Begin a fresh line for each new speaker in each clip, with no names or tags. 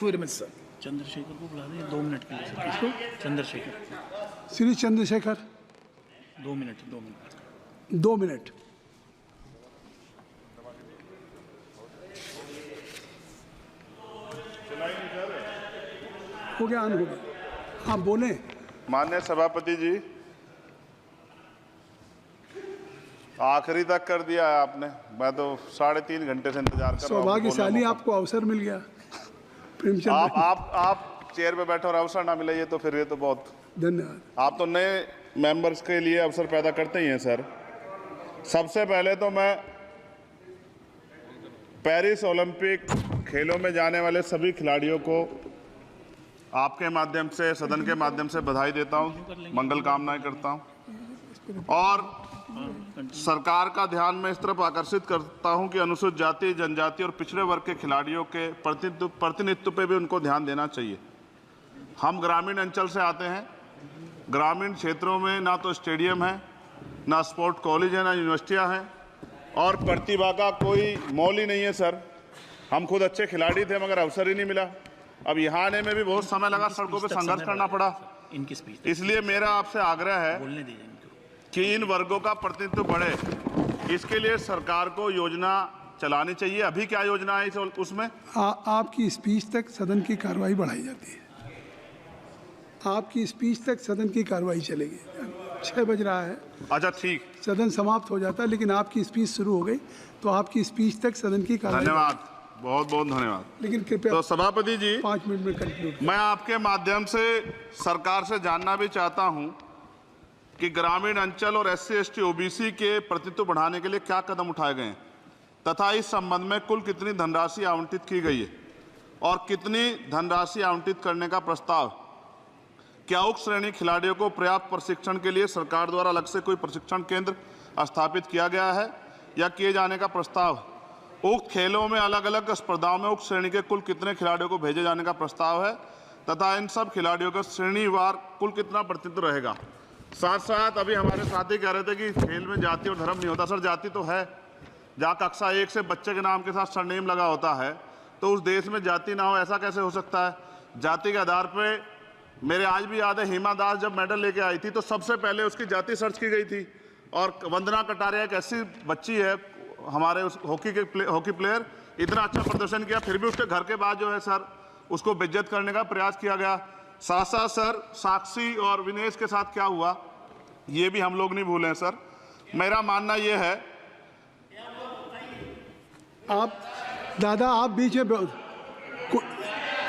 Sir
Chandrashekhar को बुला दें 2 मिनट के लिए सर। किसको? चंद्रशेखर।
Shri Chandrashekhar
2 minute
2 minute. हो गया, ऑन हो गया। हाँ बोले।
माननीय सभापति जी, आखिरी तक कर दिया है आपने। मैं तो 3.5 घंटे से इंतजार कर रहा हूँ।
सौभाग्यशाली आपको अवसर मिल गया। प्रेमचंद
आप चेयर पे बैठे और अवसर ना मिले, ये तो फिर ये तो बहुत
धन्यवाद।
आप तो नए मेंबर्स के लिए अवसर पैदा करते ही हैं सर। सबसे पहले तो मैं पेरिस ओलंपिक खेलों में जाने वाले सभी खिलाड़ियों को आपके माध्यम से, सदन के माध्यम से बधाई देता हूं, मंगल कामनाएं करता हूं और सरकार का ध्यान मैं इस तरफ आकर्षित करता हूं कि अनुसूचित जाति, जनजाति और पिछड़े वर्ग के खिलाड़ियों के प्रतिनिधित्व पे भी उनको ध्यान देना चाहिए। हम ग्रामीण अंचल से आते हैं। ग्रामीण क्षेत्रों में ना तो स्टेडियम है, ना स्पोर्ट कॉलेज है, ना यूनिवर्सिटियां हैं और प्रतिभा का कोई मोल ही नहीं है सर। हम खुद अच्छे खिलाड़ी थे मगर अवसर ही नहीं मिला। अब यहाँ आने में भी बहुत समय लगा, सड़कों पे संघर्ष करना पड़ा।
इनकी स्पीच
इसलिए मेरा आपसे आग्रह है
बोलने दीजिए इनको
कि इन वर्गों का प्रतिनिधित्व बढ़े। इसके लिए सरकार को योजना चलानी चाहिए। अभी क्या योजना है उसमें?
आपकी स्पीच तक सदन की कार्रवाई बढ़ाई जाती है। आपकी स्पीच तक सदन की कार्रवाई चलेगी। 6 बज रहा है।
अच्छा ठीक,
सदन समाप्त हो जाता है, लेकिन आपकी स्पीच शुरू हो गई तो आपकी स्पीच तक सदन की कार्रवाई।
धन्यवाद, बहुत बहुत धन्यवाद।
लेकिन कृपया
तो सभापति जी
5 मिनट में कंक्लूड।
मैं आपके माध्यम से सरकार से जानना भी चाहता हूं कि ग्रामीण अंचल और SC, ST, OBC के प्रतिनिधित्व बढ़ाने के लिए क्या कदम उठाए गए हैं तथा इस संबंध में कुल कितनी धनराशि आवंटित की गई है और कितनी धनराशि आवंटित करने का प्रस्ताव। क्या उक्त श्रेणी खिलाड़ियों को पर्याप्त प्रशिक्षण के लिए सरकार द्वारा अलग से कोई प्रशिक्षण केंद्र स्थापित किया गया है या किए जाने का प्रस्ताव। उक्त खेलों में अलग अलग स्पर्धाओं में उक्त श्रेणी के कुल कितने खिलाड़ियों को भेजे जाने का प्रस्ताव है तथा इन सब खिलाड़ियों का श्रेणीवार कुल कितना प्रतिनिधित्व रहेगा। साथ साथ अभी हमारे साथी कह रहे थे कि खेल में जाति और धर्म नहीं होता। सर जाति तो है। जहाँ कक्षा 1 से बच्चे के नाम के साथ सरनेम लगा होता है तो उस देश में जाति ना हो, ऐसा कैसे हो सकता है? जाति के आधार पर मेरे आज भी याद है, हिमा दास जब मेडल लेके आई थी तो सबसे पहले उसकी जाति सर्च की गई थी। और वंदना कटारिया एक ऐसी बच्ची है हमारे उस हॉकी प्लेयर, इतना अच्छा प्रदर्शन किया, फिर भी उसके घर के बाद जो है सर उसको बेइज्जत करने का प्रयास किया गया। साथ साथ सर साक्षी और विनेश के साथ क्या हुआ ये भी हम लोग नहीं भूलें सर। मेरा मानना ये है।
आप दादा आप बीच में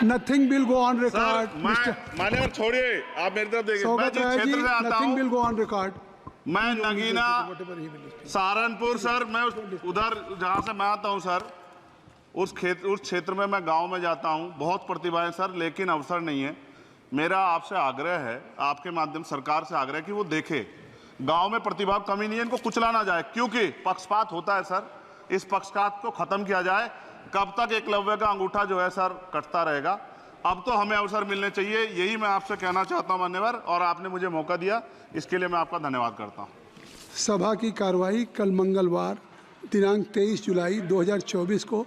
nothing will go on record.
मान्यवर छोड़िए, आप मेरी तरफ देखिए। मैं जिस क्षेत्र से आता हूं,
nothing will go on record.
मैं नगीना सहारनपुर सर, मैं उधर जहाँ से मैं आता हूँ सर, उस क्षेत्र में मैं गांव में जाता हूँ। बहुत प्रतिभाएं सर, लेकिन अवसर नहीं है। मेरा आपसे आग्रह है, आपके माध्यम सरकार से आग्रह है कि वो देखे गांव में प्रतिभा कमी नहीं है, इनको कुचला ना जाए क्योंकि पक्षपात होता है सर। इस पक्षपात को खत्म किया जाए। कब तक एकलव्य का अंगूठा जो है सर कटता रहेगा? अब तो हमें अवसर मिलने चाहिए, यही मैं आपसे कहना चाहता हूं मान्यवर, और आपने मुझे मौका दिया इसके लिए मैं आपका धन्यवाद करता हूं।
सभा की कार्रवाई कल मंगलवार दिनांक 23 जुलाई 2024 को